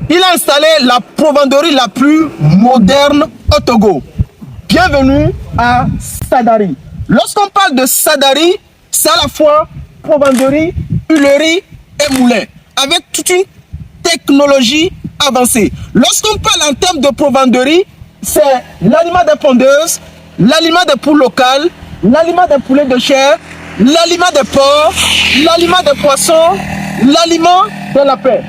Il a installé la provenderie la plus moderne au Togo. Bienvenue à Sadari. Lorsqu'on parle de Sadari, c'est à la fois provenderie, huilerie et moulin, avec toute une technologie avancée. Lorsqu'on parle en termes de provenderie, c'est l'aliment des pondeuses, l'aliment des poules locales, l'aliment des poulets de chair, l'aliment des porcs, l'aliment des poissons, l'aliment des lapins.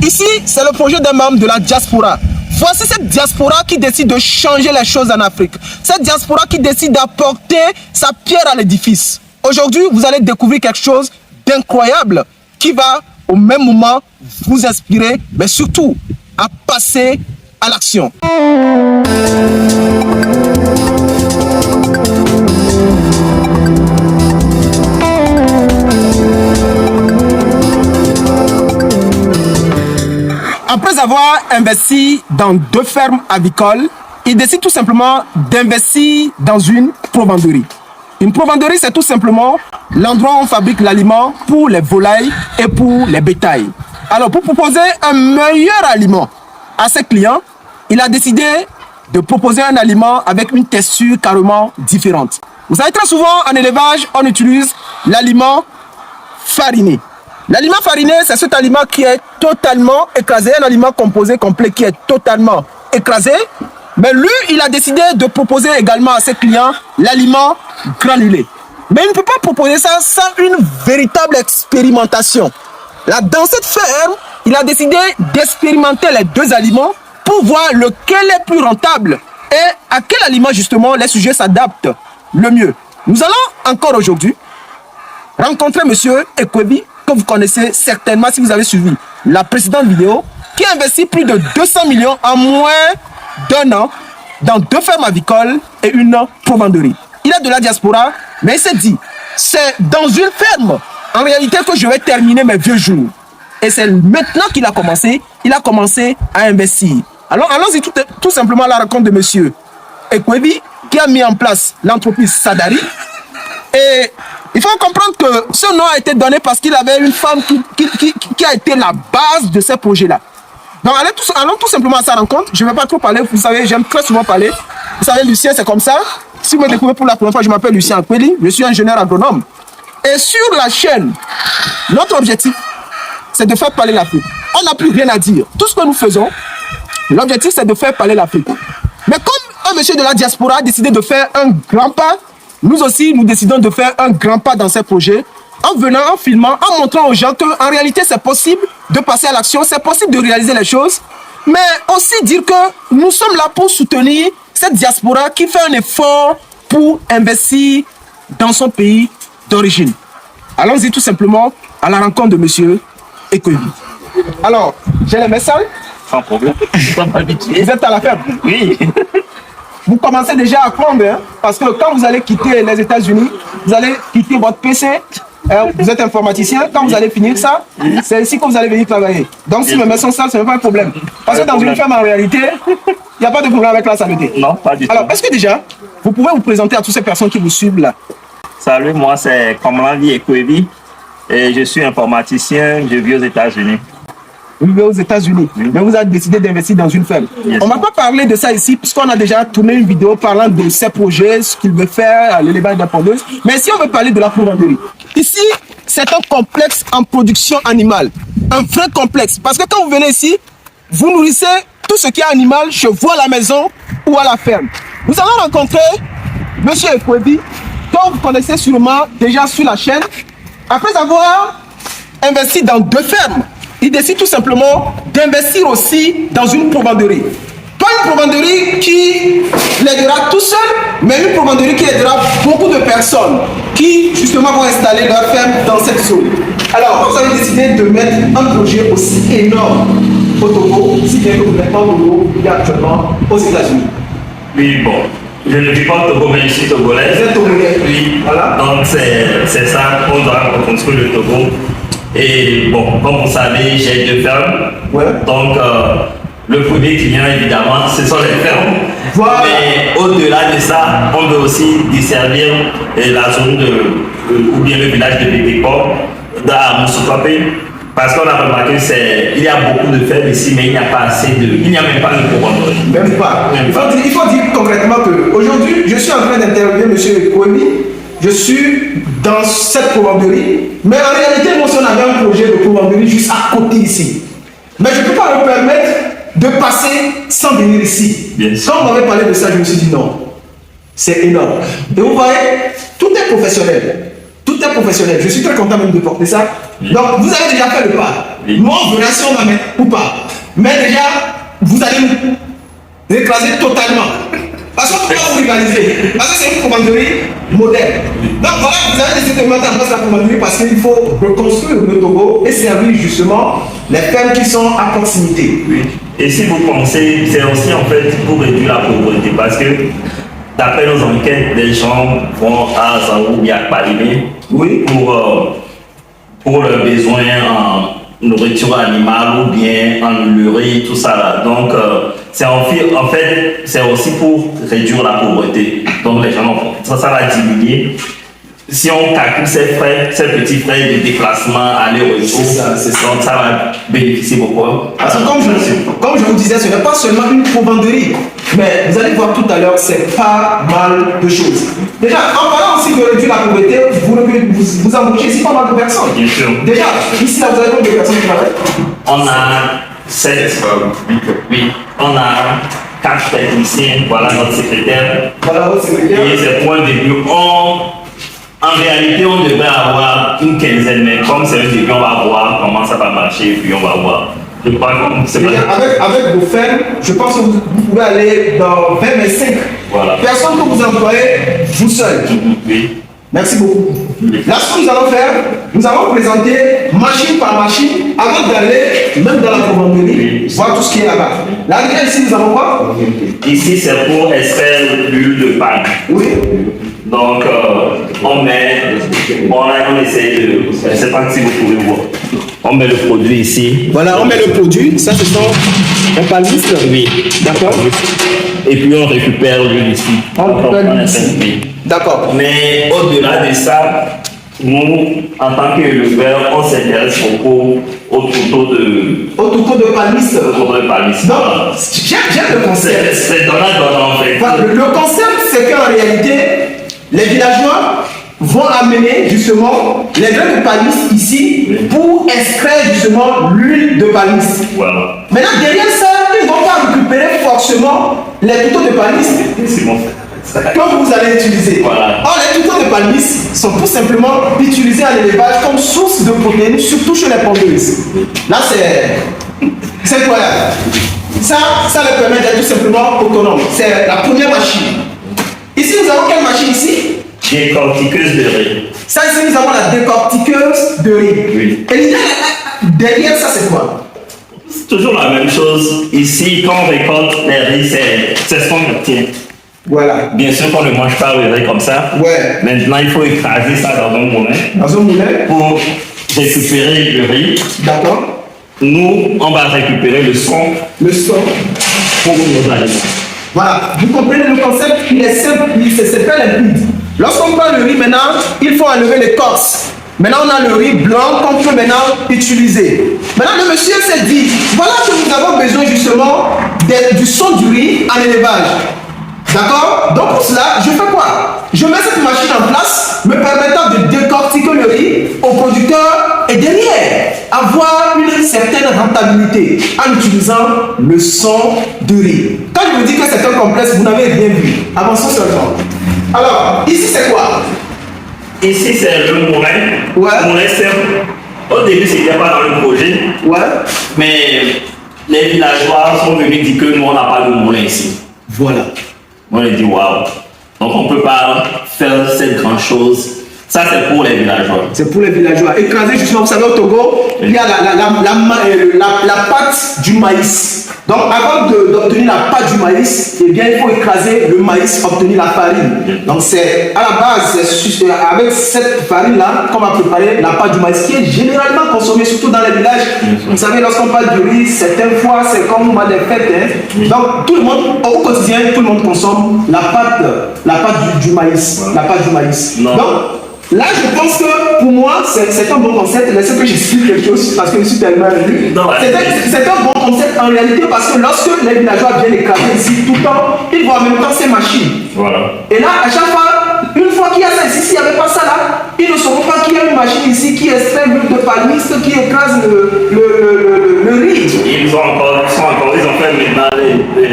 Ici, c'est le projet d'un membre de la diaspora. Voici cette diaspora qui décide de changer les choses en Afrique. Cette diaspora qui décide d'apporter sa pierre à l'édifice. Aujourd'hui, vous allez découvrir quelque chose d'incroyable qui va au même moment vous inspirer, mais surtout à passer à l'action. Après avoir investi dans 2 fermes avicoles, il décide tout simplement d'investir dans une provenderie. Une provenderie, c'est tout simplement l'endroit où on fabrique l'aliment pour les volailles et pour les bétails. Alors, pour proposer un meilleur aliment à ses clients, il a décidé de proposer un aliment avec une texture carrément différente. Vous savez, très souvent en élevage, on utilise l'aliment fariné. L'aliment fariné, c'est cet aliment qui est totalement écrasé, un aliment composé complet qui est totalement écrasé. Mais lui, il a décidé de proposer également à ses clients l'aliment granulé. Mais il ne peut pas proposer ça sans une véritable expérimentation. Là, dans cette ferme, il a décidé d'expérimenter les 2 aliments pour voir lequel est plus rentable et à quel aliment justement les sujets s'adaptent le mieux. Nous allons encore aujourd'hui rencontrer M. Ekwebi, que vous connaissez certainement si vous avez suivi la précédente vidéo, qui a investi plus de 200 millions en moins d'1 an dans 2 fermes avicoles et une provenderie. Il est de la diaspora, mais il s'est dit, c'est dans une ferme, en réalité, que je vais terminer mes vieux jours. Et c'est maintenant qu'il a commencé à investir. Alors allons-y tout simplement à la rencontre de M. Ekwebi, qui a mis en place l'entreprise Sadari. Et il faut comprendre que ce nom a été donné parce qu'il avait une femme qui a été la base de ces projets-là. Donc allons tout simplement à sa rencontre. Je ne vais pas trop parler, vous savez, j'aime très souvent parler. Vous savez, Lucien, c'est comme ça. Si vous me découvrez pour la première fois, je m'appelle Lucien Akweli, je suis ingénieur agronome. Et sur la chaîne, notre objectif, c'est de faire parler l'Afrique. On n'a plus rien à dire. Tout ce que nous faisons, l'objectif, c'est de faire parler l'Afrique. Mais comme un monsieur de la diaspora a décidé de faire un grand pas, nous aussi, nous décidons de faire un grand pas dans ces projets, en venant, en filmant, en montrant aux gens qu'en réalité, c'est possible de passer à l'action, c'est possible de réaliser les choses, mais aussi dire que nous sommes là pour soutenir cette diaspora qui fait un effort pour investir dans son pays d'origine. Allons-y tout simplement à la rencontre de M. Ekwebi. Alors, j'ai les messages. Sans problème. Vous êtes à la ferme? Oui. Vous commencez déjà à prendre, hein, parce que quand vous allez quitter les États-Unis, vous allez quitter votre PC, vous êtes informaticien, quand vous allez finir ça, c'est ici que vous allez venir travailler. Donc si mes mains sont sales, ce n'est pas un problème. Parce que dans une ferme, en réalité, il n'y a pas de problème avec la saleté. Non, pas du tout. Alors, est-ce que déjà, vous pouvez vous présenter à toutes ces personnes qui vous suivent là? Salut, moi c'est Komlanvi Ekwebi et je suis informaticien, je vis aux États-Unis. Vous vivez aux États-Unis, mais vous avez décidé d'investir dans une ferme. Yes. On ne va pas parler de ça ici, puisqu'on a déjà tourné une vidéo parlant de ses projets, ce qu'il veut faire, l'élevage des pondeuses. Mais si on veut parler de la provenderie, ici, c'est un complexe en production animale. Un vrai complexe. Parce que quand vous venez ici, vous nourrissez tout ce qui est animal, chevaux à la maison ou à la ferme. Nous allons rencontrer M. Ekwebi, que vous connaissez sûrement déjà sur la chaîne. Après avoir investi dans 2 fermes, il décide tout simplement d'investir aussi dans une provenderie. Pas une provenderie qui l'aidera tout seul, mais une provenderie qui aidera beaucoup de personnes qui justement vont installer leur ferme dans cette zone. Alors, vous avez décidé de mettre un projet aussi énorme au Togo, si bien que vous n'êtes pas au Togo, il y a actuellement aux États-Unis. Oui, bon. Je ne vis pas au Togo, mais je suis togolais. Vous êtes togolais? Oui. Voilà. Donc c'est ça, on doit reconstruire le Togo. Et bon, comme vous savez, j'ai 2 fermes. Ouais. Donc, le premier client, évidemment, ce sont les fermes. Voilà. Mais au-delà de ça, on veut aussi desservir la zone ou bien le village de Bébéco, à Moussoukape. Parce qu'on a remarqué qu'il y a beaucoup de fèves ici, mais il n'y a pas assez de. Il n'y a même pas de provenderie. Même pas. Il faut dire concrètement qu'aujourd'hui, je suis en train d'interviewer M. Kouemi. Je suis dans cette provenderie, mais en réalité, moi, si on avait un projet de provenderie juste à côté ici. Mais je ne peux pas me permettre de passer sans venir ici. Yes. Quand on m'avait parlé de ça, je me suis dit non. C'est énorme. Et vous voyez, tout est professionnel. Tout est professionnel. Je suis très content même de porter ça. Donc, vous avez déjà fait le pas. Moi, on verra si on va mettre ou pas. Mais déjà, vous allez nous écraser totalement. Parce qu'on ne peut pas vous rivaliser. Parce que c'est une commanderie moderne. Donc voilà, vous avez décidé de mettre en place la commanderie parce qu'il faut reconstruire le Togo et servir justement les fermes qui sont à proximité. Oui. Et si vous pensez, c'est aussi en fait pour réduire la pauvreté. Parce que d'après nos enquêtes, les gens vont à Zaou ou à Palimé pour leurs besoins en nourriture animale ou bien en le riz, tout ça là. Donc, c'est en fait, c'est aussi pour réduire la pauvreté. Donc, les gens, ça va diminuer. Si on calcule ces frais, ces petits frais de déplacement, aller-retour, donc ça va bénéficier beaucoup. Parce que comme je vous disais, ce n'est pas seulement une provenderie, mais vous allez voir tout à l'heure, c'est pas mal de choses. Déjà, en parlant aussi de réduire la pauvreté, vous embauchez ici pas mal de personnes. Bien sûr. Déjà, ici, là, vous avez combien de personnes qui travaillent? On a 7, oui, on a 4 techniciens, voilà notre secrétaire. Voilà votre secrétaire. Et c'est pour un début. En réalité, on devrait avoir une quinzaine, mais comme c'est un début, on va voir comment ça va marcher et puis on va voir. Je crois que c'est pas... Avec vos fermes, je pense que vous pouvez aller dans 20-25 personnes que vous employez vous seul. Oui. Merci beaucoup. Là, ce que nous allons faire, nous allons présenter machine par machine avant d'aller même dans la provenderie, voir tout ce qui est là-bas. Là, déjà, ici, nous avons quoi? Ici, c'est pour extraire l'huile de palme. Oui. Donc, on essaie de. Je ne sais pas si vous pouvez voir. On met le produit ici. Voilà, on met le produit. Ça, ce sont les palmistes. Oui. D'accord. Et puis, on récupère l'huile ici. On récupère l'huile ici. D'accord. Mais au-delà de ça, nous, en tant qu'éleveurs, on s'intéresse beaucoup au toutou de palmiste. Donc, j'aime le concept. C'est donnant en fait. Le concept, c'est qu'en réalité, les villageois vont amener justement les grains de palmiste ici pour extraire justement l'huile de palmiste. Voilà. Maintenant, derrière ça, ils ne vont pas récupérer forcément les touteaux de palmiste que vous allez utiliser. Voilà. Or, les touteaux de palmiste sont tout simplement utilisés à l'élevage comme source de protéines, surtout chez les pondeuses. Là, c'est incroyable. Ça leur permet d'être tout simplement autonome. C'est la première machine. Ici, nous avons quelle machine ici? Décortiqueuse de riz. Ça, ici, nous avons la décortiqueuse de riz. Oui. Et l'idée, derrière ça, c'est quoi? C'est toujours la même chose. Ici, quand on récolte les riz, c'est ce qu'on obtient. Voilà. Bien sûr qu'on ne mange pas le riz comme ça. Ouais. Maintenant, il faut écraser ça dans un moulin. Dans un moulin. Pour récupérer le riz. D'accord. Nous, on va récupérer le son. Le son. Pour nos aliments. Voilà. Vous comprenez le concept? Il est simple, c'est très limpide. Lorsqu'on prend le riz maintenant, il faut enlever l'écorce. Maintenant, on a le riz blanc qu'on peut maintenant utiliser. Maintenant, le monsieur s'est dit, voilà que nous avons besoin justement du son du riz en élevage. D'accord? Donc pour cela, je fais quoi? Je mets cette machine en place, me permettant de décortiquer le riz au producteur et derrière, avoir une certaine rentabilité en utilisant le son du riz. Quand je vous dis que c'est un complexe, vous n'avez rien vu. Avançons seulement. Alors, ici c'est quoi? Ici c'est le moulin. Ouais. Le moulin c'est... Au début c'était pas dans le projet. Ouais. Mais les villageois sont venus dire que nous on n'a pas de moulin ici. Voilà. On a dit waouh. Donc on ne peut pas faire cette grande chose. Ça c'est pour les villageois. C'est pour les villageois. Écraser justement, vous savez au Togo, il y a la pâte du maïs. Donc avant d'obtenir la pâte du maïs, eh bien, il faut écraser le maïs, obtenir la farine. Donc c'est à la base, c'est avec cette farine-là qu'on va préparer la pâte du maïs qui est généralement consommée, surtout dans les villages. Vous savez, lorsqu'on parle du riz, certaines fois c'est comme des fêtes. Hein. Donc tout le monde, au quotidien, tout le monde consomme la pâte du maïs. La pâte du maïs. Non. Donc, Là, je pense que pour moi, c'est un bon concept. Laissez que j'explique quelque chose parce que je suis tellement ému. C'est un bon concept en réalité parce que lorsque les villageois viennent écraser ici tout le temps, ils voient en même temps ces machines. Voilà. Et là, à chaque fois, une fois qu'il y a ça ici, s'il n'y avait pas ça là, ils ne sauront pas qu'il y a une machine ici qui extrait l'huile de palmiste, qui écrase le riz. Ils ont fait maintenant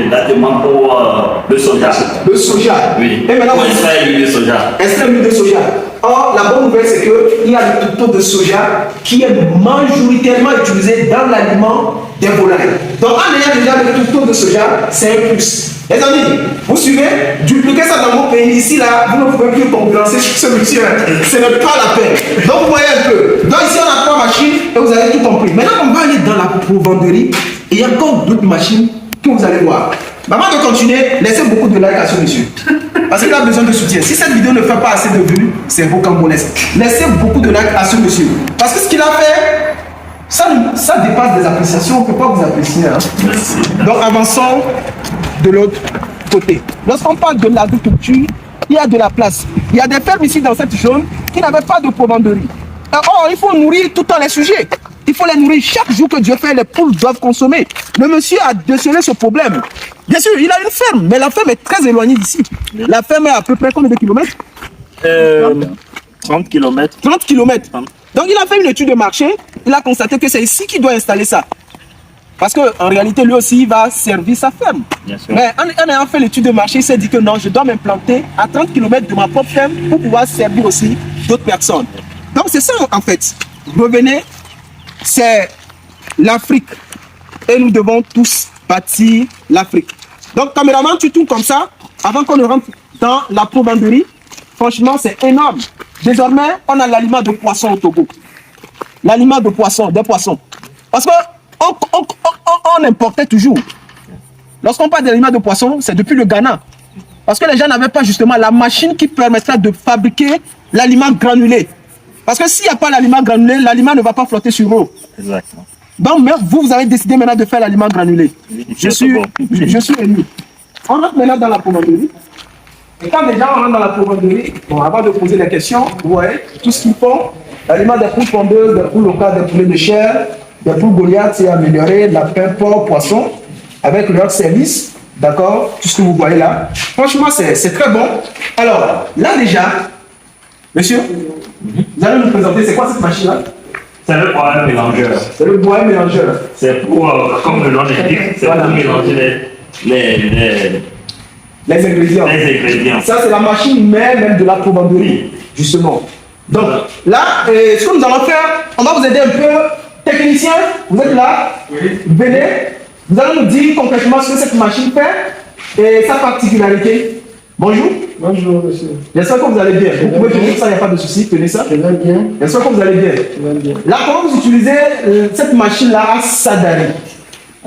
la demande pour le soja. Le soja. Oui. Et maintenant, pour extraire l'huile de soja. Extraire l'huile de soja. Or, la bonne nouvelle, c'est qu'il y a le taux de soja qui est majoritairement utilisé dans l'aliment des volailles. Donc, en ayant déjà le taux de soja, c'est un plus. Les amis, vous suivez? Dupliquez ça dans vos pays. Ici, là, vous ne pouvez plus concurrencer ce monsieur. Ce n'est pas la peine. Donc, vous voyez un peu. Donc, ici, on a 3 machines et vous avez tout compris. Maintenant, on va aller dans la provenderie et il y a encore d'autres machines que vous allez voir. Avant de continuer, laissez beaucoup de likes à ce monsieur. Parce qu'il a besoin de soutien. Si cette vidéo ne fait pas assez de vues, c'est rocambolesque. Laissez beaucoup de likes à ce monsieur. Parce que ce qu'il a fait, ça dépasse des appréciations. On ne peut pas vous apprécier. Hein. Merci. Donc avançons de l'autre côté. Lorsqu'on parle de l'agriculture, il y a de la place. Il y a des fermes ici dans cette zone qui n'avaient pas de provenderie. Or, il faut nourrir tout le temps les sujets. Il faut les nourrir chaque jour que Dieu fait, les poules doivent consommer. Le monsieur a décelé ce problème. Bien sûr, il a une ferme, mais la ferme est très éloignée d'ici. La ferme est à peu près combien de kilomètres? 30 km. 30 kilomètres. Donc il a fait une étude de marché, il a constaté que c'est ici qu'il doit installer ça. Parce qu'en réalité, lui aussi, il va servir sa ferme. Mais en ayant fait l'étude de marché, il s'est dit que non, je dois m'implanter à 30 km de ma propre ferme pour pouvoir servir aussi d'autres personnes. Donc c'est ça en fait. Revenez, c'est l'Afrique. Et nous devons tous bâtir l'Afrique. Donc caméraman, tu tournes comme ça, avant qu'on ne rentre dans la provenderie. Franchement, c'est énorme. Désormais, on a l'aliment de poisson au Togo. L'aliment de poisson, des poissons. Parce que on importait toujours. Lorsqu'on parle d'aliment de poisson, c'est depuis le Ghana. Parce que les gens n'avaient pas justement la machine qui permettrait de fabriquer l'aliment granulé. Parce que s'il n'y a pas l'aliment granulé, l'aliment ne va pas flotter sur l'eau. Exactement. Donc, vous avez décidé maintenant de faire l'aliment granulé. Je suis ému. On rentre maintenant dans la provenderie. Et quand déjà on rentre dans la provenderie, bon, avant de poser les questions, vous voyez tout ce qu'ils font. L'aliment des poules pondeuses, des poules locales, des poulets de chair, des poules Goliath, c'est amélioré, lapin, porc, poisson, avec leur service, d'accord, tout ce que vous voyez là. Franchement, c'est très bon. Alors, là déjà, monsieur, vous allez nous présenter, c'est quoi cette machine-là? C'est le broyeur mélangeur. C'est le broyeur mélangeur. C'est pour, comme le nom l'indique, c'est pour mélanger les ingrédients. Les ingrédients. Ça, c'est la machine même de la provenderie, justement. Donc, là, ce que nous allons faire, on va vous aider un peu. Technicien, vous êtes là? Oui. Venez. Vous allez nous dire concrètement ce que cette machine fait et sa particularité. Bonjour. Bonjour, monsieur. J'espère que vous allez bien. Vous pouvez tenir ça, il n'y a pas de souci. Tenez ça. Je vais bien. J'espère que vous allez bien. Je vais bien. Là, comment vous utilisez cette machine-là à Sadari?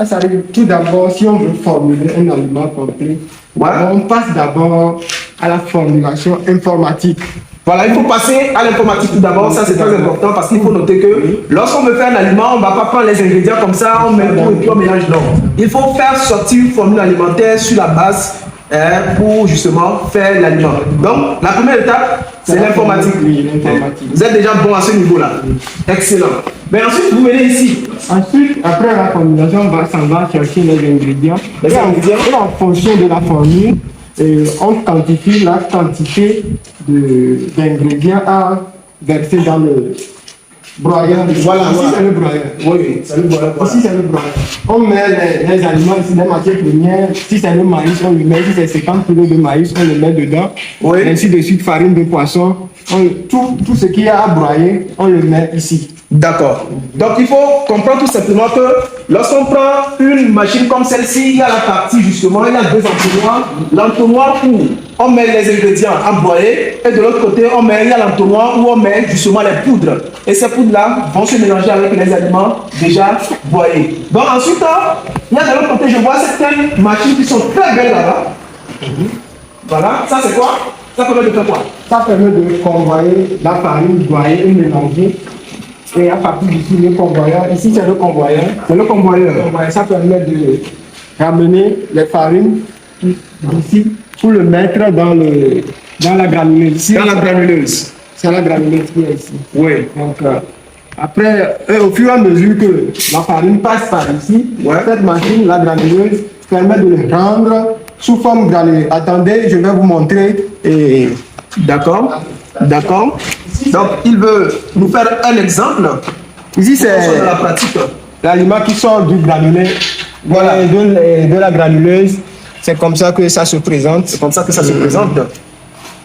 Ça arrive tout d'abord, si on veut formuler un aliment complet, on passe d'abord à la formulation informatique. Voilà, il faut passer à l'informatique tout d'abord, ça c'est très important parce qu'il faut noter que lorsqu'on veut faire un aliment, on ne va pas prendre les ingrédients comme ça, on met tout et puis on mélange. Non. Il faut faire sortir une formule alimentaire sur la base pour justement faire l'aliment. Donc, la première étape, c'est l'informatique. Oui, l'informatique. Vous êtes déjà bon à ce niveau-là. Excellent. Mais ensuite, vous venez ici. Ensuite, après la formulation, on va chercher les ingrédients. Et en fonction de la formule, on quantifie la quantité d'ingrédients à verser dans le broyeur. Voilà, ici c'est le broyeur. Oui, c'est le broyeur. Ici c'est le broyeur. On met les aliments ici, les matières premières. Si c'est le maïs, on le met. Si c'est 50 kg de maïs, on le met dedans. Oui. Ainsi de suite, farine de poisson. Tout ce qu'il y a à broyer, on le met ici. D'accord. Donc il faut comprendre tout simplement que lorsqu'on prend une machine comme celle-ci, il y a la partie justement, il y a deux entonnoirs. L'entonnoir où on met les ingrédients à broyer et de l'autre côté, il y a l'entonnoir où on met justement les poudres. Et ces poudres-là vont se mélanger avec les aliments déjà broyés. Donc ensuite, il y a de l'autre côté, je vois certaines machines qui sont très belles là-bas. Voilà, ça c'est quoi? Ça permet de faire quoi? Ça permet de convoyer la farine, broyer et mélanger. Et à partir d'ici, le convoyeur, ici c'est le convoyeur. C'est le convoyeur. Ça permet de ramener les farines d'ici pour le mettre dans la granuleuse. Dans la granuleuse. C'est la granuleuse qui est ici. Oui. Donc, après, au fur et à mesure que la farine passe par ici, cette machine, la granuleuse, permet de le rendre sous forme granulée. Attendez, je vais vous montrer. D'accord. D'accord. Donc, il veut nous faire un exemple. Ici, c'est la pratique. L'aliment qui sort du granulé, voilà, de la granuleuse. C'est comme ça que ça se présente. C'est comme ça que ça se présente.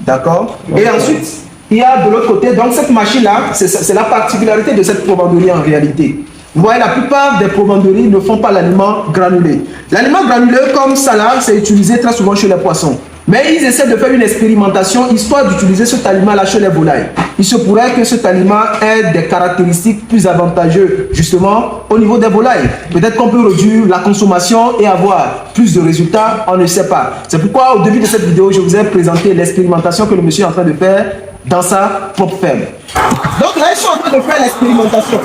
D'accord. Et ensuite, il y a de l'autre côté, donc cette machine-là, c'est la particularité de cette provenderie en réalité. Vous voyez, la plupart des provenderies ne font pas l'aliment granulé. L'aliment granulé, comme ça là, c'est utilisé très souvent chez les poissons. Mais ils essaient de faire une expérimentation histoire d'utiliser cet aliment-là chez les volailles. Il se pourrait que cet aliment ait des caractéristiques plus avantageuses, justement, au niveau des volailles. Peut-être qu'on peut réduire la consommation et avoir plus de résultats, on ne sait pas. C'est pourquoi, au début de cette vidéo, je vous ai présenté l'expérimentation que le monsieur est en train de faire dans sa propre ferme. Donc là, ils sont en train de faire l'expérimentation.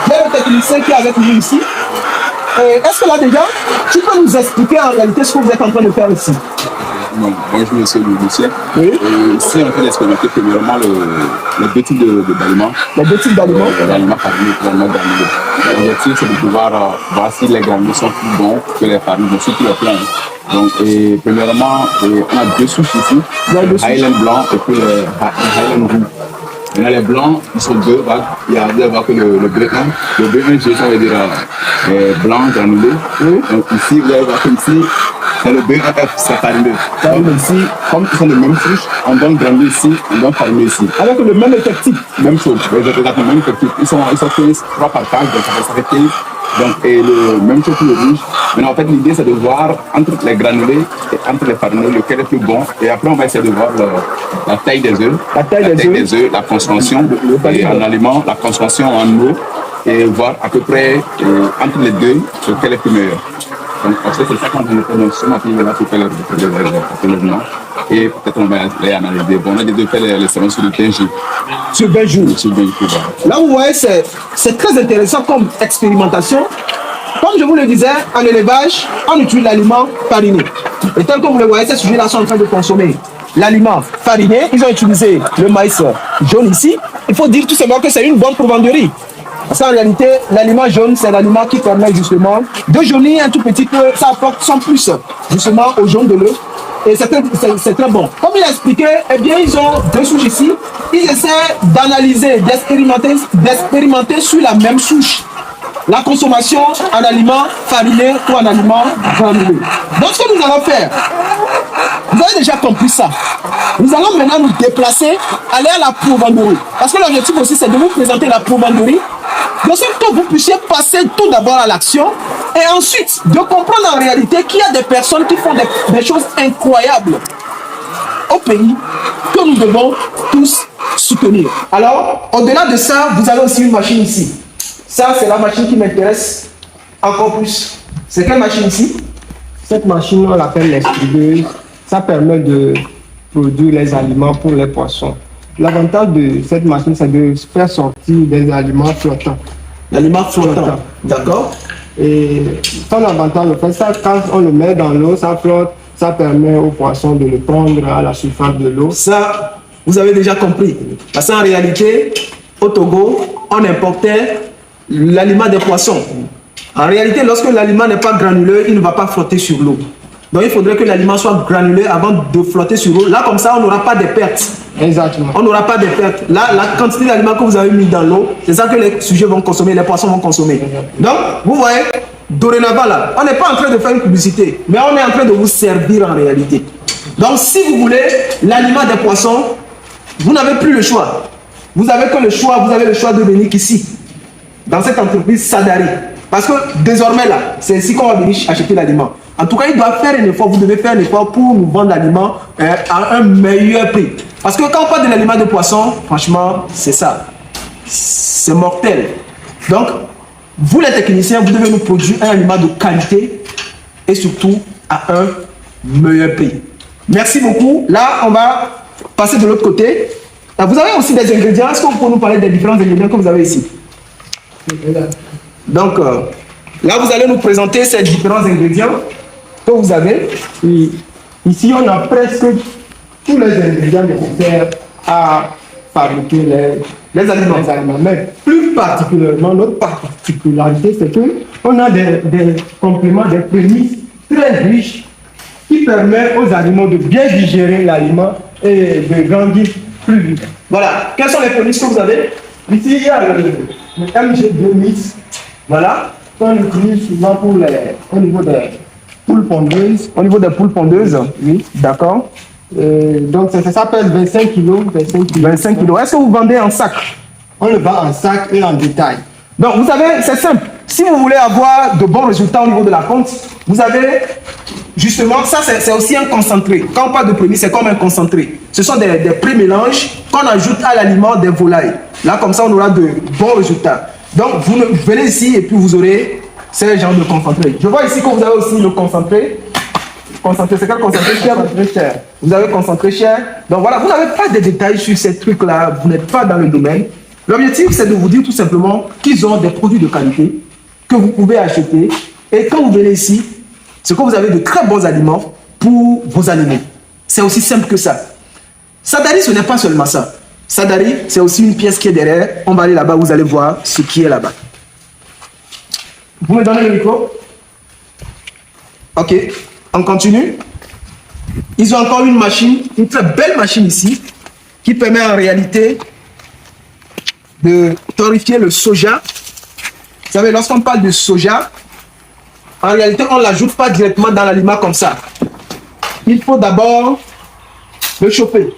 Il y a le technicien qui est avec nous ici. Est-ce que là déjà, tu peux nous expliquer en réalité ce que vous êtes en train de faire ici? Bon, bonjour monsieur Lucien. Oui. Ici, on fait expérimenter premièrement les deux types d'aliments. Les deux types d'aliments? L'aliments farineux et l'aliments granulés. L'objectif, c'est de pouvoir voir si les granulés sont plus bons que les farineux, donc surtout les pleins. Donc, premièrement, on a deux souches ici. Highland blanc et puis les Highland rouge. Maintenant, les blancs, ils sont deux vagues. Il y a deux vagues que le B1. Le B1, ça veut dire blanc, granulé. Oui. Donc ici, vous allez voir comme ici, c'est le B1F, c'est farineux. Donc ici, comme ils sont les mêmes souches, on donne granulé ici, on donne farineux ici. Avec le même effectif. Même chose, exactement le même effectif. Ils sont 3 par 4, donc ça fait 15. Donc, et le même chose pour le rouge. Maintenant, en fait, l'idée, c'est de voir entre les granulés et entre les farineux, lequel est plus bon. Et après, on va essayer de voir la taille des œufs. La taille des œufs, la consommation en aliments, la consommation en eau. Et voir à peu près entre les deux, lequel est plus meilleur. Donc, c'est ça qu'on a fait dans ce matin, là, pour faire le prélèvement. Et peut-être on va les analyser. Bon, on a déjà fait les séances sur le 15 jours. Sur 20 jours. Sur 20 jours. Là, vous voyez, c'est très intéressant comme expérimentation. Comme je vous le disais, en élevage, on utilise l'aliment fariné. Et tel que vous le voyez, ces sujets-là sont en train de consommer l'aliment fariné. Ils ont utilisé le maïs jaune ici. Il faut dire tout simplement que c'est une bonne provenderie. Parce qu'en réalité, l'aliment jaune, c'est l'aliment qui permet justement de jaunir un tout petit peu. Ça apporte son plus justement au jaune de l'œuf. Et c'est très bon. Comme il a expliqué, eh bien, ils ont deux souches ici. Ils essaient d'analyser, d'expérimenter sur la même souche la consommation en aliments farinés ou en aliments granulés. Donc, ce que nous allons faire, vous avez déjà compris ça. Nous allons maintenant nous déplacer, aller à la provenderie. Parce que l'objectif aussi, c'est de vous présenter la provenderie, de sorte que vous puissiez passer tout d'abord à l'action et ensuite de comprendre en réalité qu'il y a des personnes qui font des choses incroyables au pays que nous devons tous soutenir. Alors, au-delà de ça, vous avez aussi une machine ici. Ça, c'est la machine qui m'intéresse encore plus. C'est quelle machine ici? Cette machine, on l'appelle l'extrudeuse. Ça permet de produire les aliments pour les poissons. L'avantage de cette machine, c'est de faire sortir des aliments flottants. L'aliments flottant, d'accord. Et son avantage, en fait, ça, quand on le met dans l'eau, ça flotte, ça permet aux poissons de le prendre à la surface de l'eau. Ça, vous avez déjà compris. Parce qu'en réalité, au Togo, on importait l'aliment des poissons. En réalité, lorsque l'aliment n'est pas granuleux, il ne va pas flotter sur l'eau. Donc il faudrait que l'aliment soit granulé avant de flotter sur l'eau. Là, comme ça, on n'aura pas de pertes. Exactement. On n'aura pas de pertes. Là, la quantité d'aliments que vous avez mis dans l'eau, c'est ça que les sujets vont consommer, les poissons vont consommer. Donc, vous voyez, dorénavant là, on n'est pas en train de faire une publicité, mais on est en train de vous servir en réalité. Donc, si vous voulez l'aliment des poissons, vous n'avez plus le choix. Vous avez que le choix, vous avez le choix de venir ici, dans cette entreprise Sadari. Parce que désormais là, c'est ici qu'on va venir acheter l'aliment. En tout cas, il doit faire un effort, vous devez faire un effort pour nous vendre l'aliment à un meilleur prix. Parce que quand on parle de l'aliment de poisson, franchement, c'est ça. C'est mortel. Donc, vous les techniciens, vous devez nous produire un aliment de qualité et surtout à un meilleur prix. Merci beaucoup. Là, on va passer de l'autre côté. Vous avez aussi des ingrédients. Est-ce que vous pouvez nous parler des différents ingrédients que vous avez ici? Donc, là, vous allez nous présenter ces différents ingrédients que vous avez. Et ici, on a presque tous les ingrédients nécessaires à fabriquer Les aliments. les aliments. Mais plus particulièrement, notre particularité, c'est qu'on a des compléments, des prémices très riches qui permettent aux animaux de bien digérer l'aliment et de grandir plus vite. Voilà. Quels sont les prémices que vous avez? Ici, il y a le MG2 mix. Voilà. On utilise souvent au niveau des poules pondeuses. Au niveau des poules pondeuses? Oui. D'accord. Donc, ça s'appelle 25 kg. 25 kg. Est-ce que vous vendez en sac? On le vend en sac et en détail. Donc, vous savez, c'est simple. Si vous voulez avoir de bons résultats au niveau de la ponte, vous avez justement, ça c'est aussi un concentré. Quand on parle de prémisse, c'est comme un concentré. Ce sont des pré-mélanges qu'on ajoute à l'aliment des volailles. Là, comme ça, on aura de bons résultats. Donc, vous venez ici et puis vous aurez ce genre de concentré. Je vois ici que vous avez aussi le concentré. Concentré, c'est quel concentré cher? Cher. Vous avez concentré cher. Donc voilà, vous n'avez pas de détails sur ces trucs-là. Vous n'êtes pas dans le domaine. L'objectif, c'est de vous dire tout simplement qu'ils ont des produits de qualité que vous pouvez acheter. Et quand vous venez ici, c'est que vous avez de très bons aliments pour vos animaux. C'est aussi simple que ça. Sadari, ce n'est pas seulement ça. Sadari, c'est aussi une pièce qui est derrière. On va aller là-bas, vous allez voir ce qui est là-bas. Vous me donnez le micro? Ok, on continue. Ils ont encore une machine, une très belle machine ici, qui permet en réalité de torréfier le soja. Vous savez, lorsqu'on parle de soja, en réalité, on ne l'ajoute pas directement dans l'aliment comme ça. Il faut d'abord le chauffer.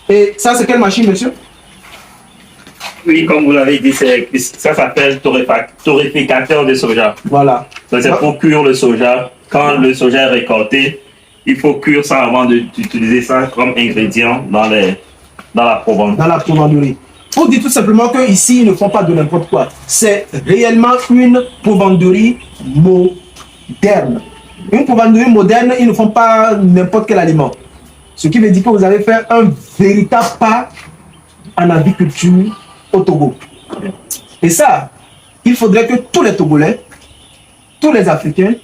Et ça, c'est quelle machine, monsieur? Oui, comme vous l'avez dit, ça s'appelle torréficateur de soja. Voilà. Donc, c'est pour cuire le soja. Quand le soja est récolté, il faut cuire ça avant d'utiliser ça comme ingrédient dans la provence. Dans la provanderie. Pour dire tout simplement qu'ici, ils ne font pas de n'importe quoi. C'est réellement une provanderie moderne. Une provanderie moderne, ils ne font pas n'importe quel aliment. Ce qui veut dire que vous allez faire un véritable pas en agriculture au Togo. Et ça, il faudrait que tous les Togolais, tous les Africains,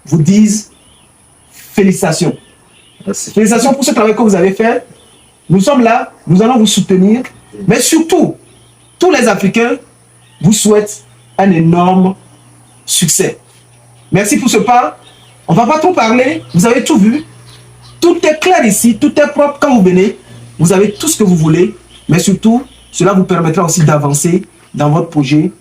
vous disent félicitations. Merci. Félicitations pour ce travail que vous avez fait. Nous sommes là, nous allons vous soutenir. Mais surtout, tous les Africains vous souhaitent un énorme succès. Merci pour ce pas. On ne va pas trop parler. Vous avez tout vu. Tout est clair ici. Tout est propre quand vous venez. Vous avez tout ce que vous voulez. Mais surtout, cela vous permettra aussi d'avancer dans votre projet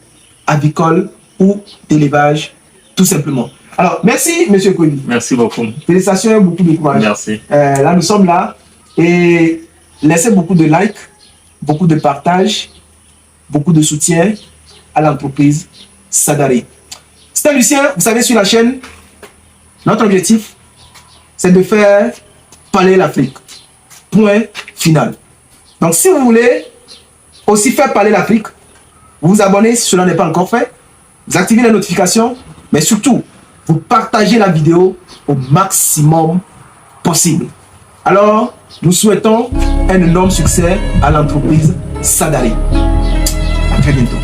avicole ou d'élevage, tout simplement. Alors, merci, monsieur Kouili. Merci beaucoup. Félicitations et beaucoup de courage. Merci. Là, nous sommes là. Et laissez beaucoup de likes, beaucoup de partage, beaucoup de soutien à l'entreprise Sadari. C'était Lucien, vous savez, sur la chaîne, notre objectif, c'est de faire parler l'Afrique. Point final. Donc, si vous voulez aussi faire parler l'Afrique, vous vous abonnez si cela n'est pas encore fait, vous activez les notifications, mais surtout, vous partagez la vidéo au maximum possible. Alors, nous souhaitons un énorme succès à l'entreprise Sadari. À très bientôt.